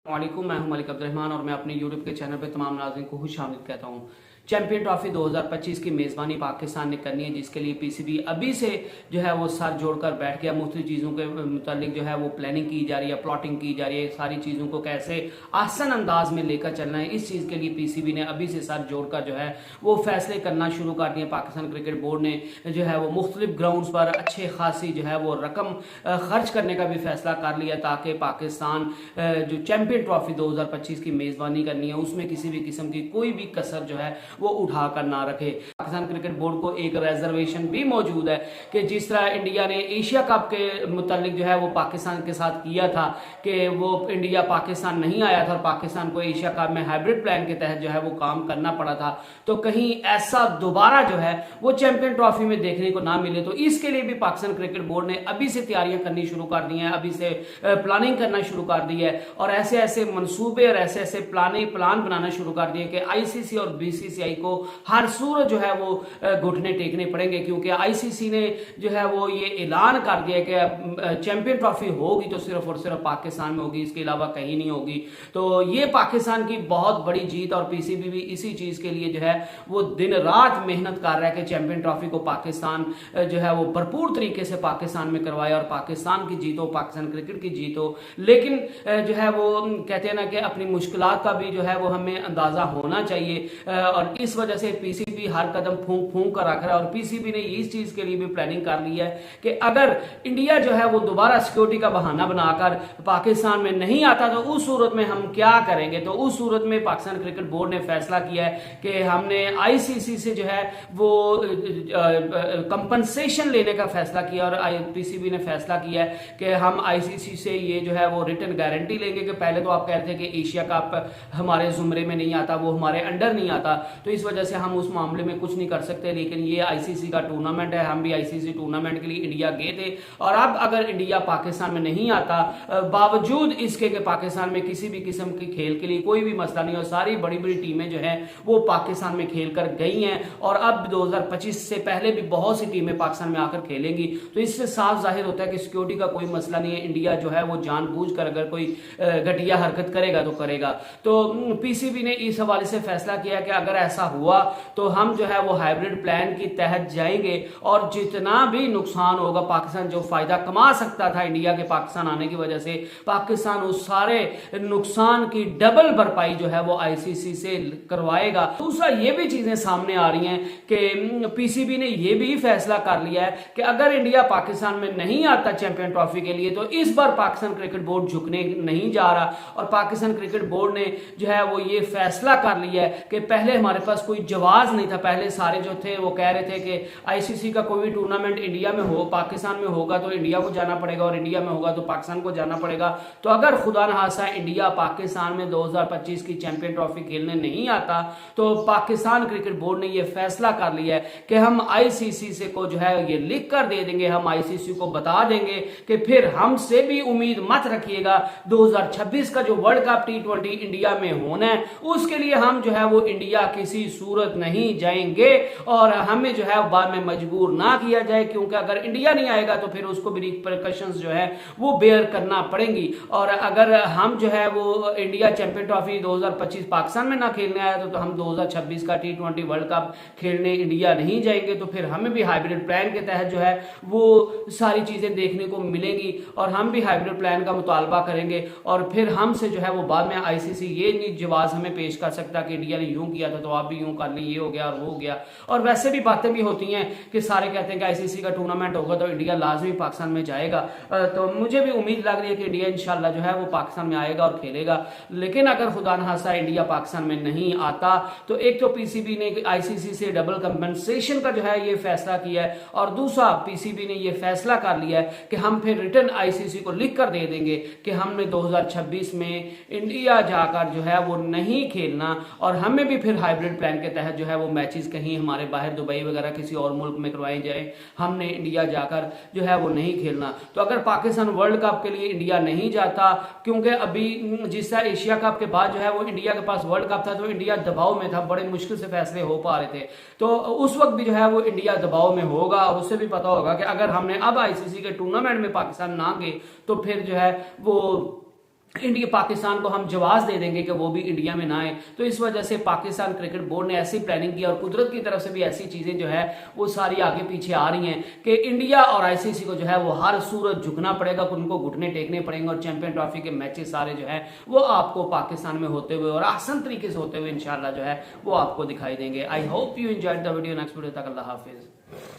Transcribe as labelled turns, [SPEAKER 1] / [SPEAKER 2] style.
[SPEAKER 1] वालेकुम, मैं हूं मलिक अब्दुर्रहमान और मैं अपने यूट्यूब के चैनल पे तमाम नाज़रीन को खुश आमदीद कहता हूं। चैंपियन ट्रॉफी 2025 की मेज़बानी पाकिस्तान ने करनी है, जिसके लिए पीसीबी अभी से जो है वो सर जोड़कर बैठ गया। मुख्तलिफ चीज़ों के मुतालिक जो है वो प्लानिंग की जा रही है, प्लॉटिंग की जा रही है, सारी चीज़ों को कैसे आसान अंदाज में लेकर चलना है, इस चीज़ के लिए पीसीबी ने अभी से सर जोड़कर जो है वो फैसले करना शुरू कर दिए। पाकिस्तान क्रिकेट बोर्ड ने जो है वो मुख्तलिफ ग्राउंड्स पर अच्छे खासी जो है वो रकम खर्च करने का भी फैसला कर लिया, ताकि पाकिस्तान जो चैंपियन ट्रॉफी 2025 की मेज़बानी करनी है उसमें किसी भी किस्म की कोई भी कसर जो है वो उठाकर ना रखे। पाकिस्तान क्रिकेट बोर्ड को एक रिजर्वेशन भी मौजूद है कि जिस तरह इंडिया ने एशिया कप के मुतालिक जो है वो पाकिस्तान के साथ किया था कि वो इंडिया पाकिस्तान नहीं आया था और पाकिस्तान को एशिया कप में हाइब्रिड प्लान के तहत जो है वो काम करना पड़ा था, तो कहीं ऐसा दोबारा जो है वो चैंपियन ट्रॉफी में देखने को ना मिले। तो इसके लिए भी पाकिस्तान क्रिकेट बोर्ड ने अभी से तैयारियां करनी शुरू कर दी हैं, अभी से प्लानिंग करना शुरू कर दी है और ऐसे ऐसे मंसूबे और ऐसे ऐसे प्लान बनाना शुरू कर दिए कि आईसीसी और बीसीसीआई को हर सूरत जो है वो घुटने टेकने पड़ेंगे, क्योंकि आईसीसी ने जो है वो ये ऐलान कर दिया कि चैंपियन ट्रॉफी होगी तो सिर्फ और सिर्फ पाकिस्तान में होगी, इसके अलावा कहीं नहीं होगी। तो ये पाकिस्तान की बहुत बड़ी जीत और पीसीबी भी इसी चीज के लिए जो है वो दिन रात मेहनत कर रहा है कि चैंपियन ट्रॉफी को पाकिस्तान जो है वो भरपूर तरीके से पाकिस्तान में करवाए और पाकिस्तान की जीत हो, पाकिस्तान क्रिकेट की जीत हो। लेकिन जो है वो कहते हैं ना कि अपनी मुश्किलात का भी जो है वो हमें अंदाजा होना चाहिए और इस वजह से पीसीबी हर कदम फूंक फूंक कर रख रहा है और पीसीबी ने इस चीज के लिए भी प्लानिंग कर ली है कि अगर इंडिया जो है वो दोबारा सिक्योरिटी का बहाना बनाकर पाकिस्तान में नहीं आता तो उस सूरत में हम क्या करेंगे। तो उस सूरत में पाकिस्तान क्रिकेट बोर्ड ने फैसला किया है कि हमने आईसीसी से जो है वो कंपनसेशन लेने का फैसला किया और पीसीबी ने फैसला किया है कि हम आईसीसी से ये जो है वो रिटर्न गारंटी लेंगे कि पहले तो आप कहते थे कि एशिया कप हमारे जुमरे में नहीं आता, वो हमारे अंडर नहीं आता, तो इस वजह से हम उस मामले में कुछ नहीं कर सकते। लेकिन ये आईसीसी का टूर्नामेंट है, हम भी आईसीसी टूर्नामेंट के लिए इंडिया गए थे और अब अगर इंडिया पाकिस्तान में नहीं आता बावजूद इसके कि पाकिस्तान में किसी भी किस्म की खेल के लिए कोई भी मसला नहीं और सारी बड़ी बड़ी टीमें जो है वो पाकिस्तान में खेल कर गई हैं और अब 2025 से पहले भी बहुत सी टीमें पाकिस्तान में आकर खेलेंगी, तो इससे साफ जाहिर होता है कि सिक्योरिटी का कोई मसला नहीं है। इंडिया जो है वो जानबूझकर अगर कोई घटिया हरकत करेगा तो करेगा। तो पीसीबी ने इस हवाले से फैसला किया कि अगर ऐसा हुआ तो हम जो है वो हाइब्रिड प्लान के तहत जाएंगे और जितना भी नुकसान होगा, पाकिस्तान जो फायदा कमा सकता था इंडिया के पाकिस्तान आने की वजह से, पाकिस्तान उस सारे नुकसान की डबल भरपाई जो है वो आईसीसी से करवाएगा। दूसरा ये भी चीजें सामने आ रही हैं कि पीसीबी ने ये भी फैसला कर लिया है कि अगर इंडिया पाकिस्तान में नहीं आता चैंपियन ट्रॉफी के लिए तो इस बार पाकिस्तान क्रिकेट बोर्ड झुकने नहीं जा रहा और पाकिस्तान क्रिकेट बोर्ड ने जो है वो ये फैसला कर लिया है कि पहले हमारे पास कोई जवाब नहीं था। पहले सारे जो थे वो कह रहे थे कि आईसीसी का कोई टूर्नामेंट इंडिया में हो, पाकिस्तान में होगा तो इंडिया को जाना पड़ेगा और इंडिया में होगा तो पाकिस्तान को जाना पड़ेगा। तो अगर खुदा न खास्ता इंडिया पाकिस्तान में 2025 की चैंपियन ट्रॉफी खेलने नहीं आता तो पाकिस्तान क्रिकेट बोर्ड ने यह फैसला कर लिया है कि हम आईसीसी से को जो है ये लिख कर दे देंगे, हम आईसीसी को बता देंगे कि फिर हमसे भी उम्मीद मत रखिएगा 2026 का जो वर्ल्ड कप T20 इंडिया में होना है उसके लिए हम जो है वो इंडिया किसी सूरत नहीं जाएंगे और हमें जो है बाद में मजबूर ना किया जाए, क्योंकि अगर इंडिया नहीं आएगा तो फिर उसको भी रिपरकशंस जो है वो बेयर करना पड़ेंगी। और अगर हम जो है वो इंडिया चैंपियन ट्रॉफी 2025 पाकिस्तान में ना खेलने आया तो हम 2026 का T20 वर्ल्ड कप खेलने इंडिया नहीं जाएंगे, तो फिर हमें भी हाइब्रिड प्लान के तहत जो है वो सारी चीजें देखने को मिलेंगी और हम भी हाइब्रिड प्लान का मुतालबा करेंगे और फिर हमसे जो है वो बाद में आईसीसी ये नहीं जवाब हमें पेश कर सकता कि इंडिया ने यूं किया था तो आप भी यूं कर ली, ये हो गया और वो हो गया। और वैसे भी बातें भी होती हैं कि सारे कहते हैं कि आईसीसी का टूर्नामेंट होगा तो इंडिया लाजमी पाकिस्तान में जाएगा, तो मुझे भी उम्मीद लग रही है कि इंडिया इंशाल्लाह जो है वो पाकिस्तान में आएगा और खेलेगा। लेकिन अगर खुदा न खास्ता इंडिया पाकिस्तान में नहीं आता तो एक तो पीसीबी ने आईसीसी से डबल कंपनसेशन का जो है ये फैसला किया है और दूसरा पीसीबी ने ये फैसला कर लिया है कि हम फिर रिटर्न आईसीसी को लिख कर दे देंगे कि हमने 2026 में इंडिया जाकर जो है वो नहीं खेलना और हमें भी फिर हाइब्रिड प्लान के तहत जो है वो मैचेस कहीं हमारे बाहर दुबई वगैरह किसी और मुल्क में करवाए जाए, हमने इंडिया जाकर जो है वो नहीं खेलना। तो अगर पाकिस्तान वर्ल्ड कप के लिए इंडिया नहीं जाता, क्योंकि अभी जिस तरह एशिया कप के बाद जो है वो इंडिया के पास वर्ल्ड कप था तो इंडिया दबाव में था, बड़े मुश्किल से फैसले हो पा रहे थे, तो उस वक्त भी जो है वो इंडिया दबाव में होगा और उससे भी पता होगा कि अगर हमने अब आईसीसी के टूर्नामेंट में पाकिस्तान ना गए तो फिर जो है वो इंडिया पाकिस्तान को हम जवाब दे देंगे कि वो भी इंडिया में ना आए। तो इस वजह से पाकिस्तान क्रिकेट बोर्ड ने ऐसी प्लानिंग की और कुदरत की तरफ से भी ऐसी चीजें जो है वो सारी आगे पीछे आ रही हैं कि इंडिया और आईसीसी को जो है वो हर सूरत झुकना पड़ेगा, उनको घुटने टेकने पड़ेंगे और चैंपियन ट्रॉफी के मैचेस सारे जो है वो आपको पाकिस्तान में होते हुए और आसान तरीके से होते हुए इंशाल्लाह जो है वो आपको दिखाई देंगे। I hope you enjoyed the video. Next video तक अल्लाह हाफिज।